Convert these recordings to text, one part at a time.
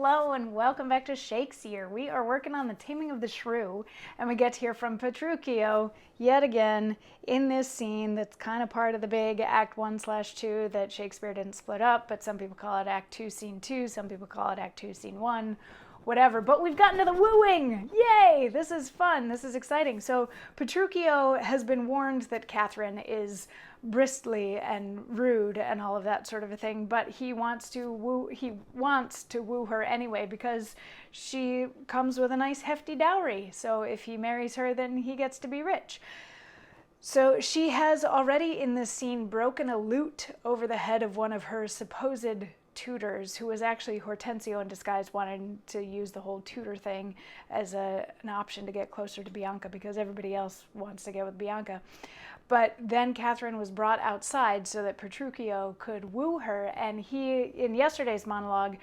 Hello and welcome back to Shakesyear. We are working on the Taming of the Shrew, and we get to hear from Petruchio yet again in this scene that's kind of part of the big Act 1/2 that Shakespeare didn't split up, but some people call it Act 2, Scene 2, some people call it Act 2, Scene 1, whatever. But we've gotten to the wooing! Yay! This is fun. This is exciting. So Petruchio has been warned that Catherine is bristly and rude and all of that sort of a thing, but he wants to woo her anyway because she comes with a nice hefty dowry. So if he marries her, then he gets to be rich. So she has already in this scene broken a lute over the head of one of her supposed tutors, who was actually Hortensio in disguise, wanting to use the whole tutor thing as an option to get closer to Bianca because everybody else wants to get with Bianca. But then Catherine was brought outside so that Petruchio could woo her, and he, in yesterday's monologue,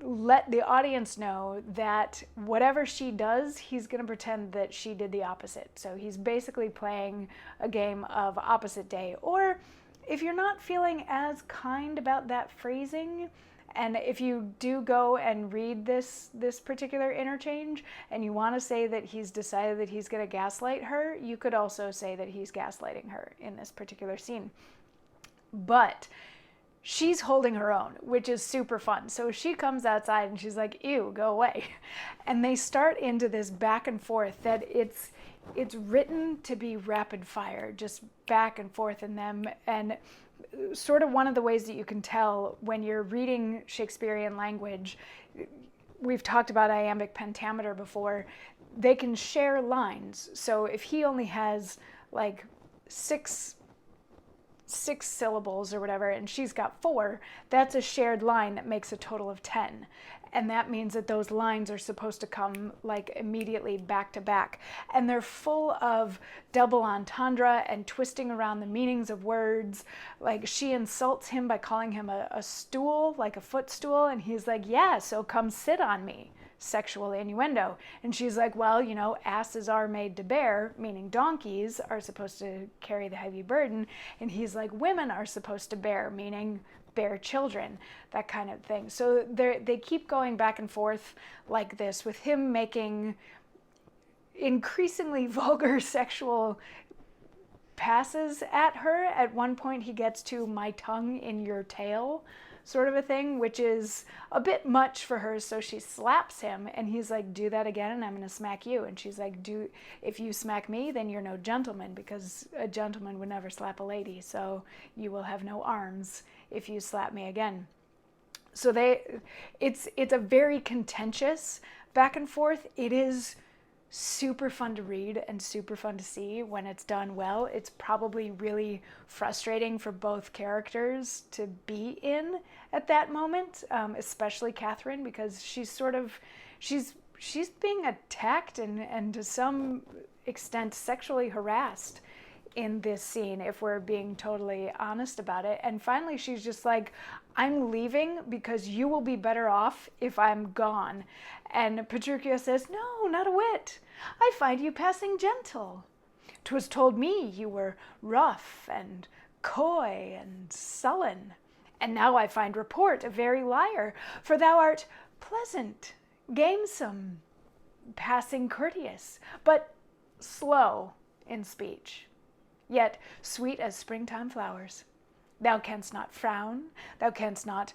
let the audience know that whatever she does, he's going to pretend that she did the opposite. So he's basically playing a game of opposite day. Or if you're not feeling as kind about that phrasing, and if you do go and read this particular interchange and you want to say that he's decided that he's going to gaslight her, you could also say that he's gaslighting her in this particular scene. But she's holding her own, which is super fun. So she comes outside and she's like, ew, go away. And they start into this back and forth that it's written to be rapid fire, just back and forth in them. And sort of one of the ways that you can tell when you're reading Shakespearean language, we've talked about iambic pentameter before, they can share lines. So if he only has like six syllables or whatever, and she's got 4, that's a shared line that makes a total of 10. And that means that those lines are supposed to come like immediately back to back. And they're full of double entendre and twisting around the meanings of words. Like she insults him by calling him a stool, like a footstool. And he's like, yeah, so come sit on me. Sexual innuendo. And she's like, well, you know, asses are made to bear, meaning donkeys are supposed to carry the heavy burden. And he's like, women are supposed to bear, meaning bear children, that kind of thing. So they keep going back and forth like this, with him making increasingly vulgar sexual passes at her. At one point he gets to "my tongue in your tail" sort of a thing, which is a bit much for her, so she slaps him and he's like, do that again and I'm gonna smack you. And she's like, if you smack me, then you're no gentleman, because a gentleman would never slap a lady, so you will have no arms if you slap me again. So it's a very contentious back and forth. It is super fun to read and super fun to see when it's done well. It's probably really frustrating for both characters to be in at that moment, especially Catherine, because she's being attacked and to some extent sexually harassed in this scene, if we're being totally honest about it. And finally she's just like, I'm leaving because you will be better off if I'm gone. And Petruchio says, no, not a whit. I find you passing gentle. 'Twas told me you were rough and coy and sullen. And now I find report a very liar, for thou art pleasant, gamesome, passing courteous, but slow in speech, yet sweet as springtime flowers. Thou canst not frown, thou canst not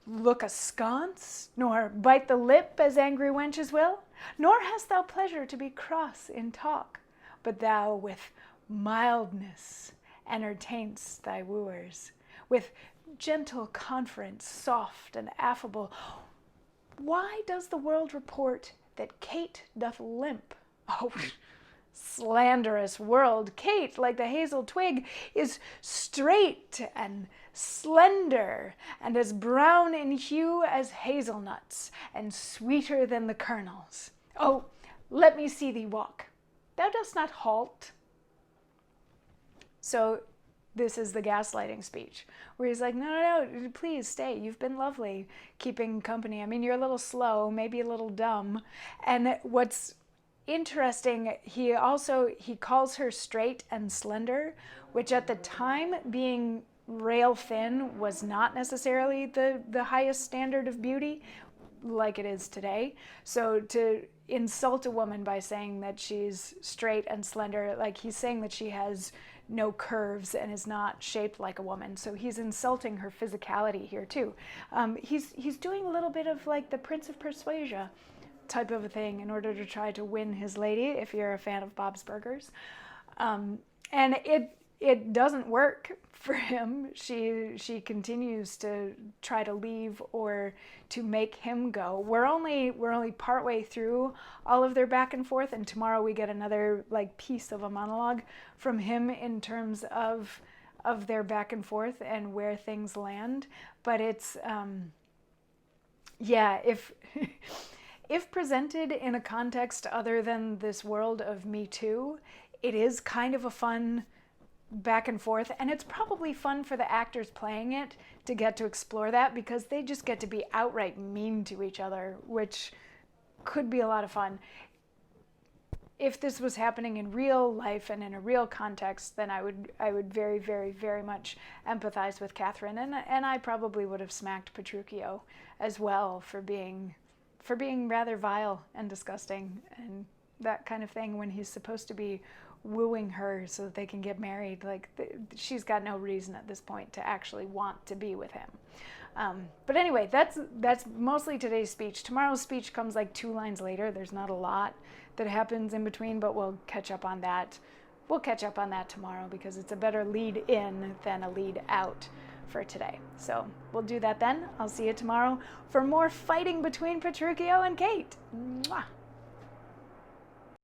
look askance, nor bite the lip as angry wenches will, nor hast thou pleasure to be cross in talk, but thou with mildness entertainst thy wooers, with gentle conference, soft and affable. Why does the world report that Kate doth limp? Oh, slanderous world! Kate, like the hazel twig, is straight and slender, and as brown in hue as hazelnuts, and sweeter than the kernels. Oh, let me see thee walk. Thou dost not halt. So this is the gaslighting speech, where he's like, no, please stay. You've been lovely keeping company. I mean, you're a little slow, maybe a little dumb. And what's interesting, he calls her straight and slender, which at the time, being rail thin was not necessarily the highest standard of beauty. like it is today. So to insult a woman by saying that she's straight and slender, like he's saying that she has no curves and is not shaped like a woman. So he's insulting her physicality here too. He's doing a little bit of like the Prince of Persuasion type of a thing in order to try to win his lady, if you're a fan of Bob's Burgers. And it doesn't work for him. She continues to try to leave or to make him go. We're only partway through all of their back and forth, and tomorrow we get another like piece of a monologue from him in terms of their back and forth and where things land. But it's if if presented in a context other than this world of Me Too, it is kind of a fun back and forth, and it's probably fun for the actors playing it to get to explore that, because they just get to be outright mean to each other, which could be a lot of fun. If this was happening in real life and in a real context, then I would very, very, very much empathize with Catherine, and I probably would have smacked Petruchio as well for being rather vile and disgusting and that kind of thing when he's supposed to be wooing her so that they can get married. Like, she's got no reason at this point to actually want to be with him. But anyway, that's mostly today's speech. Tomorrow's speech comes like 2 lines later. There's not a lot that happens in between, but we'll catch up on that. We'll catch up on that tomorrow because it's a better lead in than a lead out for today. So we'll do that then. I'll see you tomorrow for more fighting between Petruchio and Kate. Mwah.